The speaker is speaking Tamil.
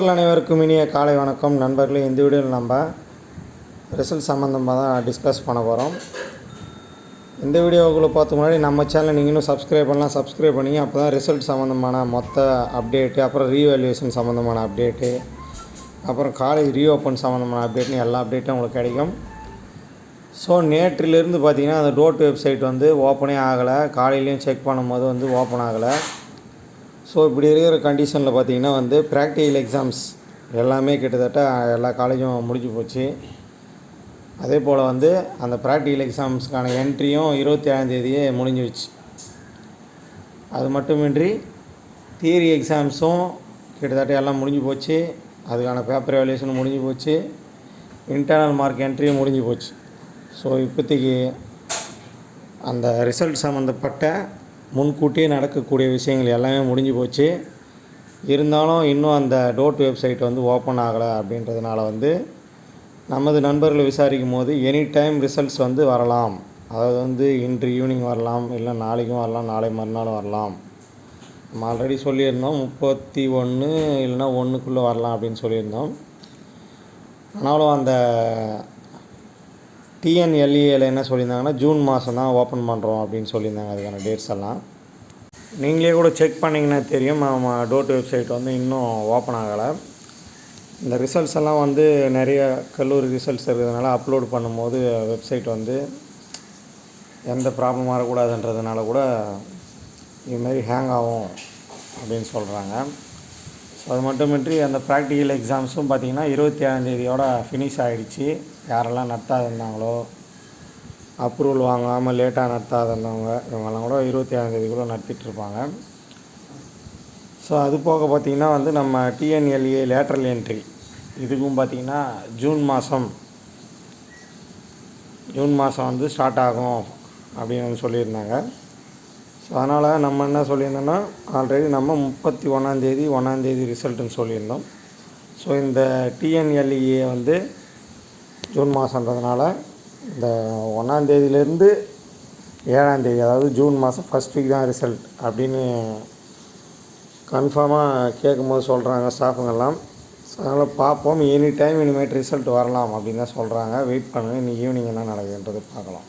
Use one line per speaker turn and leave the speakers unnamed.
நண்பர்கள் அனைவருக்கும் இனிய காலை வணக்கம். நண்பர்களே, இந்த வீடியோவில் நம்ம ரிசல்ட் சம்மந்தமாக தான் டிஸ்கஸ் பண்ண போகிறோம். இந்த வீடியோவுக்குள்ளே பார்த்து முன்னாடி நம்ம சேனலை நீங்கள் இன்னும் சப்ஸ்கிரைப் பண்ணிங்க. அப்போ தான் ரிசல்ட் சம்மந்தமான மொத்த அப்டேட்டு, அப்புறம் ரீவேல்யூஷன் சம்மந்தமான அப்டேட்டு, அப்புறம் காலேஜ் ரீஓப்பன் சம்மந்தமான அப்டேட்னு எல்லா அப்டேட்டும் உங்களுக்கு கிடைக்கும். ஸோ நேற்றிலிருந்து பார்த்திங்கன்னா அந்த டோட் வெப்சைட் ஓப்பனே ஆகலை. காலையிலையும் செக் பண்ணும்போது ஓப்பன் ஆகலை. ஸோ இப்படி இருக்கிற கண்டிஷனில் பார்த்திங்கன்னா ப்ராக்டிக்கல் எக்ஸாம்ஸ் எல்லாமே கிட்டத்தட்ட எல்லா காலேஜும் முடிஞ்சு போச்சு. அதே போல் அந்த ப்ராக்டிக்கல் எக்ஸாம்ஸ்க்கான என்ட்ரியும் 27ஆந்தேதியே முடிஞ்சிடுச்சு. அது மட்டுமின்றி தியரி எக்ஸாம்ஸும் கிட்டத்தட்ட எல்லாம் முடிஞ்சு போச்சு. அதுக்கான பேப்பர் எவாலுவேஷனும் முடிஞ்சு போச்சு. இன்டர்னல் மார்க் என்ட்ரியும் முடிஞ்சு போச்சு. ஸோ இப்போதைக்கு அந்த ரிசல்ட் சம்மந்தப்பட்ட முன்கூட்டியே நடக்கக்கூடிய விஷயங்கள் எல்லாமே முடிஞ்சு போச்சு. இருந்தாலும் இன்னும் அந்த டோட் வெப்சைட் ஓப்பன் ஆகலை. அப்படின்றதுனால நமது நண்பர்களை விசாரிக்கும் போது எனி டைம் ரிசல்ட்ஸ் வரலாம். அதாவது இன்று ஈவினிங் வரலாம், இல்லை நாளைக்கும் வரலாம், நாளை மறுநாள் வரலாம். நம்ம ஆல்ரெடி சொல்லியிருந்தோம் 31 இல்லைனா 1க்குள்ளே வரலாம் அப்படின்னு சொல்லியிருந்தோம். ஆனாலும் அந்த டிஎன்எல்இஏல என்ன சொல்லியிருந்தாங்கன்னா ஜூன் மாதம் தான் ஓப்பன் பண்ணுறோம் அப்படின்னு சொல்லியிருந்தாங்க. அதுக்கான டேட்ஸ் எல்லாம் நீங்களே கூட செக் பண்ணிங்கன்னா தெரியும். நம்ம டோட் வெப்சைட் இன்னும் ஓப்பன் ஆகலை. இந்த ரிசல்ட்ஸ் எல்லாம் நிறைய கல்லூரி ரிசல்ட்ஸ் இருக்கிறதுனால அப்லோட் பண்ணும்போது வெப்சைட் எந்த ப்ராப்ளம் வரக்கூடாதுன்றதுனால கூட இதுமாரி ஹேங் ஆகும் அப்படின்னு சொல்கிறாங்க. ஸோ அது மட்டுமின்றி அந்த ப்ராக்டிக்கல் எக்ஸாம்ஸும் பார்த்திங்கன்னா 27ஆந்தேதியோட ஃபினிஷ் ஆகிடுச்சு. யாரெல்லாம் நடத்தாது இருந்தாங்களோ, அப்ரூவல் வாங்காமல் லேட்டாக நடத்தாது இருந்தவங்க, இவங்கெல்லாம் கூட 27ஆந்தேதிக்குள்ளே நடத்திட்டுருப்பாங்க. ஸோ அது போக பார்த்திங்கன்னா நம்ம டிஎன்எல்ஏ லேட்ரல் என்ட்ரி இதுக்கும் பார்த்திங்கன்னா ஜூன் மாதம் ஸ்டார்ட் ஆகும் அப்படின்னு சொல்லியிருந்தாங்க. ஸோ அதனால் நம்ம என்ன சொல்லியிருந்தோன்னா ஆல்ரெடி நம்ம 31ஆந்தேதி ரிசல்ட்டுன்னு சொல்லியிருந்தோம். ஸோ இந்த டிஎன்எல்இஏ ஜூன் மாதன்றதுனால இந்த 1ஆந்தேதியிலேருந்து 7ஆந்தேதி, அதாவது ஜூன் மாதம் ஃபஸ்ட் வீக் தான் ரிசல்ட் அப்படின்னு கன்ஃபார்மாக கேட்கும்போது சொல்கிறாங்க ஸ்டாஃபுங்கெல்லாம். ஸோ அதனால் பார்ப்போம். எனி டைம் இனிமேட்டு ரிசல்ட் வரலாம் அப்படின்னு தான் சொல்கிறாங்க. வெயிட் பண்ணுங்கள். இன்றைக்கி ஈவினிங் என்ன நடக்குதுன்றது பார்க்கலாம்.